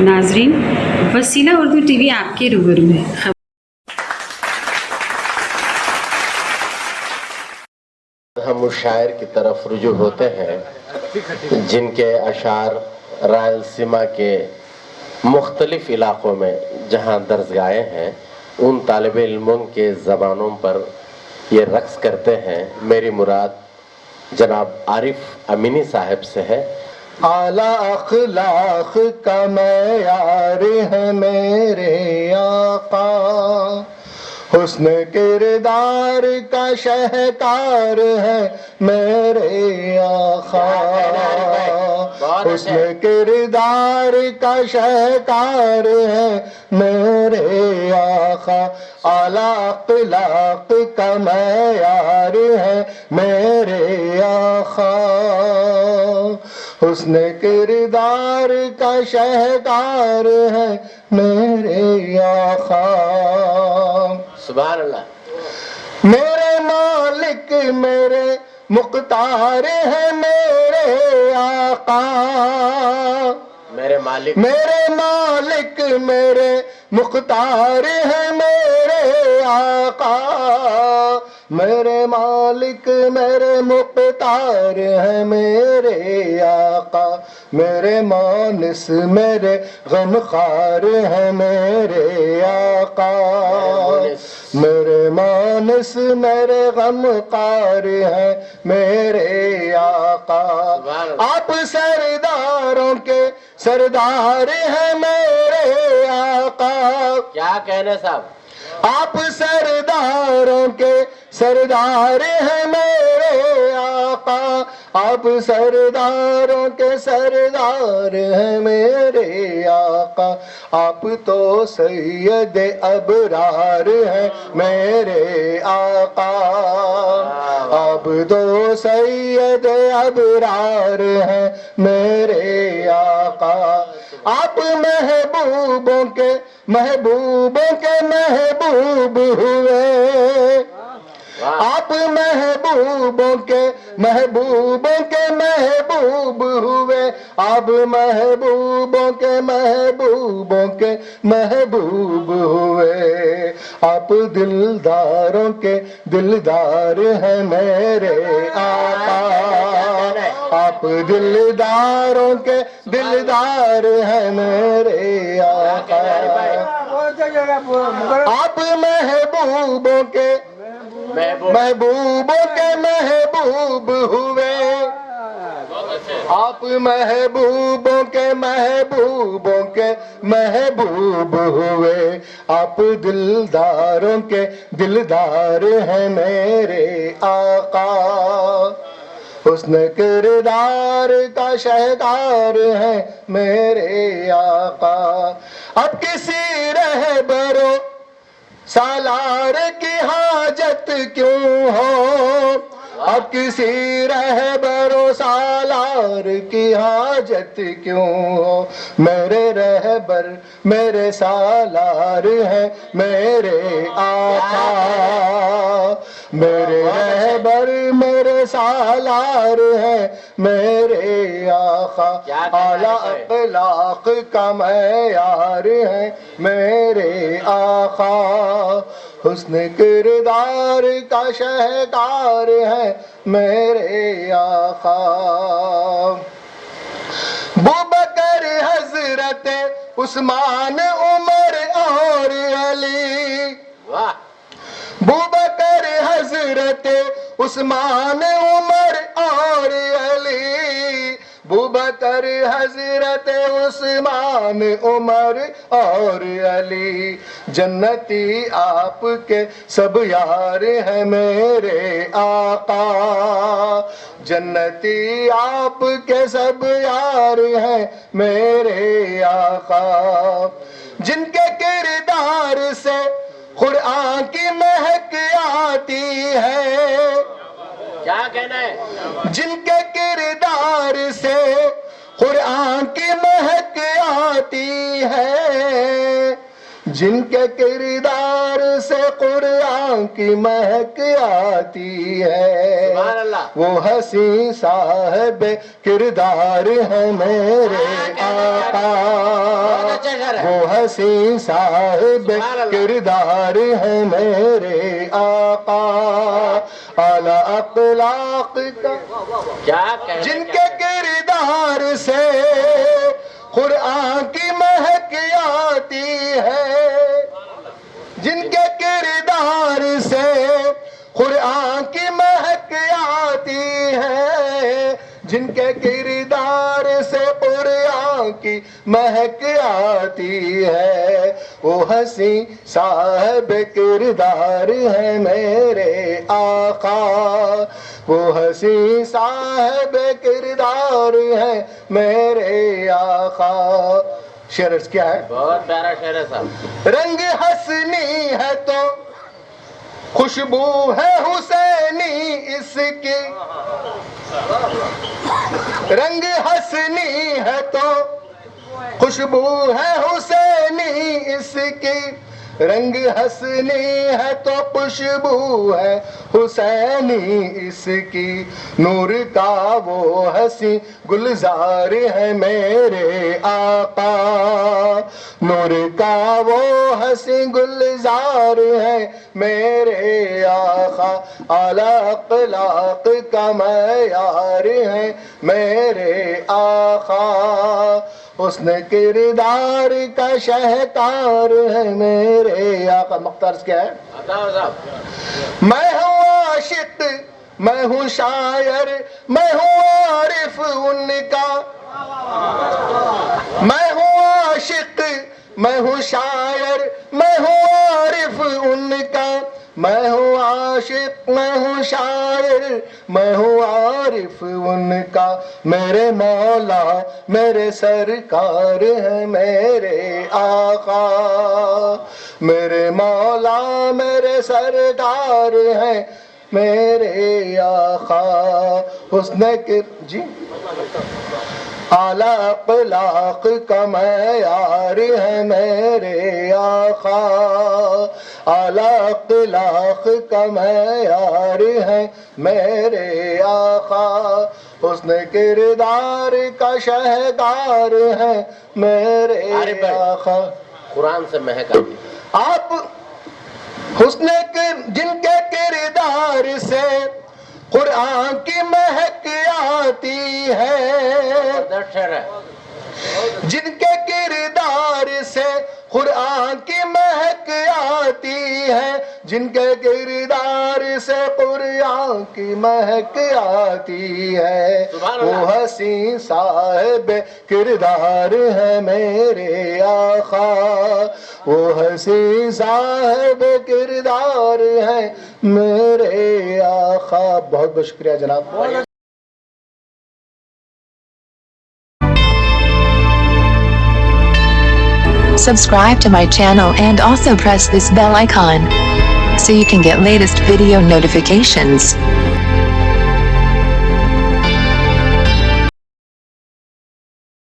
नाजरीन, वसीला उर्दू टीवी आपके रूबरू है। हम उस शायर की तरफ रुजू होते हैं जिनके अशार रायलसीमा के मुख्तलिफ इलाक़ों में जहाँ दर्ज गाए हैं, उन तालिब इल्मों के ज़बानों पर ये रक्स करते हैं। मेरी मुराद जनाब आरिफ अमीनी साहब से है। आला अखलाक का मयार है मेरे आका, हुस्न किरदार का शहकार है मेरे आका, हुस्न किरदार का शहकार है मेरे आका, आला अखलाक का मयार है मेरे आका, हुस्न किरदार का शहकार है मेरे आका। सुभान अल्लाह। मेरे मालिक मेरे मुख्तार है मेरे आका, मेरे मालिक मेरे मुख्तार है मेरे आका, मेरे मालिक मेरे मुख्तार है मेरे आका, मेरे मानिस मेरे गमखार है मेरे आका, मेरे मानिस मेरे गमखार है मेरे आका। आप सरदारों के सरदार है मेरे आका। क्या कहने साहब? आप सरदारों के सरदार हैं मेरे आका, आप सरदारों के सरदार हैं मेरे आका, आप तो सैयद अबरार हैं मेरे आका, आप तो सैयद अबरार हैं मेरे आका, आप महबूबों के महबूब हुए, आप महबूबों के महबूब हुए, आप महबूबों के महबूब हुए, आप दिलदारों के दिलदार हैं मेरे आका, आप दिलदारों के दिलदार हैं मेरे आका, आप महबूबों के महबूब हुए, आप महबूबों के महबूब हुए, आप दिलदारों के दिलदार हैं मेरे आका, हुस्न किरदार का शहकार है मेरे आका। अब किसी रहबरो सालार की हाजत क्यों हो, अब किसी रहबरो सालार की हाजत क्यों हो, मेरे रहबर मेरे सालार हैं मेरे आका, मेरे रहबर मेरे सालार हैं मेरे आका, आला अखलाक का मयार है मेरे आका, हुस्न किरदार का शहकार है मेरे आका। बुबकर हजरत उस्मान उमर और अली, बुबकर हजरत उस्मान उमर और अली, बुबकर हजरत उस्मान उमर और अली, जन्नती आपके सब यार हैं मेरे आका, जन्नती आपके सब यार हैं मेरे आका, जिनके किरदार से कुरान की महक आती है। क्या कहना है? जिनके किरदार से कुरान की महक आती है, जिनके किरदार से कुरान की महक आती है, वो हसी साहब किरदार है मेरे आका, شاعر ہے. وہ حسین صاحب کردار ہے میرے آقا اعلی اخلاق کا کیا کہنے جن کے کردار سے قرآن کی مہک آتی ہے جن کے کردار سے قرآن کی مہک آتی ہے جن کے کردار سے قرآن کی مہک آتی ہے وہ حسین صاحب کردار ہے میرے آقا وہ حسین صاحب کردار ہے میرے آقا. شعر کیا ہے؟ بہت پیارا شعر ہے صاحب. رنگ حسنی ہے تو خوشبو ہے حسینی اس کی رنگ حسنی ہے تو خوشبو ہے حسینی اس کی رنگ حسنی ہے تو خوشبو ہے حسینی اس کی نور کا وہ حسین گلزار ہے میرے آقا نور کا وہ حسین گلزار ہے میرے آقا اعلی اخلاق کا معیار ہے میرے آقا حسن کردار کا شہکار ہے میرے آقا. مختار کیا ہے؟ میں ہوں عاشق میں ہوں شاعر میں ہوں عارف ان کا میں ہوں عاشق میں ہوں شاعر میں ہوں عارف ان کا میں ہوں عاشق میں ہوں شاعر میں ہوں عارف ان کا میرے مولا میرے سرکار ہے میرے آقا میرے مولا میرے سرکار ہے میرے آقا. حسن جی اعلی اخلاق کا معیار ہے میرے آقا اعلی اخلاق کا معیار ہے میرے آقا حسن کردار کا شہکار ہے میرے آقا. قرآن سے مہک آتی. آپ حسن جن کے کردار سے قرآن کی مہک آتی ہے جن کے کردار سے قرآن کی مہک آتی ہے جن کے کردار سے قرآن کی مہک آتی ہے وہ حسین صاحب کردار ہے میرے آقا وہ حسین صاحب کردار ہے میرے آقا. بہت بہت شکریہ جناب. Subscribe to my channel and also press this bell icon so you can get latest video notifications.